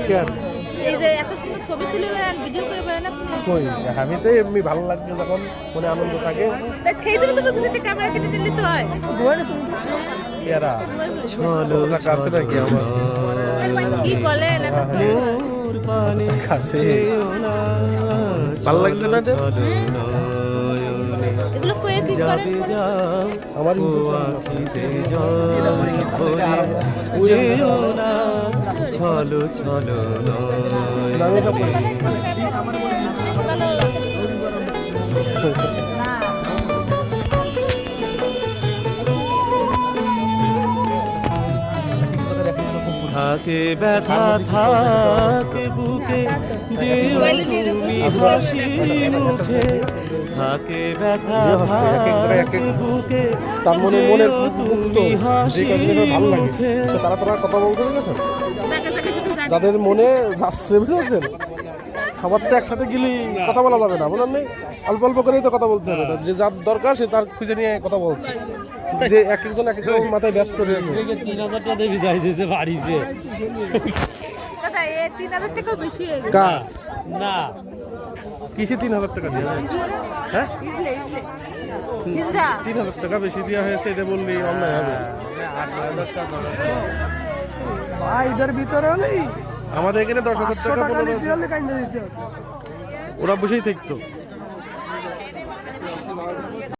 কেন এই যে এত সুন্দর ছবি তুলে বেড়ান ভিডিও করে বেড়ান আপনি কই আমি তো এমনি ভালো লাগছে যখন মনে আনন্দ থাকে তা সেই জন্য তো বলতেছি যে ক্যামেরা কেটে দিলে তো হয় এরা চলো কাছে নাকি আমার কি বলেন কাছে ভালো লাগছে না এগুলো কয়ে কি করেন আমার চলো চলো থাকে ব্যথা থাকে বুকে যে তুমি হাসি মুখে থাকে ব্যথা থাকে বুকে তার মনে মনের তুমি হাসি ভালো লাগে মুখে তারা কথা বলতে গেছেন যাদের মনে যাচ্ছে বুঝেছেন খাবার তো একসাথে গেলে কথা বলা যাবে না বলেন নেই অল্প অল্প করেই তো কথা বলতে হবে যে যার দরকার সে তার খুঁজে নিয়ে কথা বলছে যে এক একজন এক একজন মাথায় ব্যস্ত রয়েছে 3000 টাকা দিয়ে বিদায় দিয়েছে বাড়িতে দাদা এই 3000 টাকা বেশি হয়ে গেছে কা না কিসে 3000 টাকা দিয়ে হ্যাঁ ইজলে ইজরা 3000 টাকা বেশি দেওয়া হয়েছে এটা বললি অন্যায় হবে এদের ভিতরে হলেই আমাদের এখানে 10,000 টাকা টাকা নিতে হলে কাইন্দা দিতে হবে ওরা বসেই থাকতো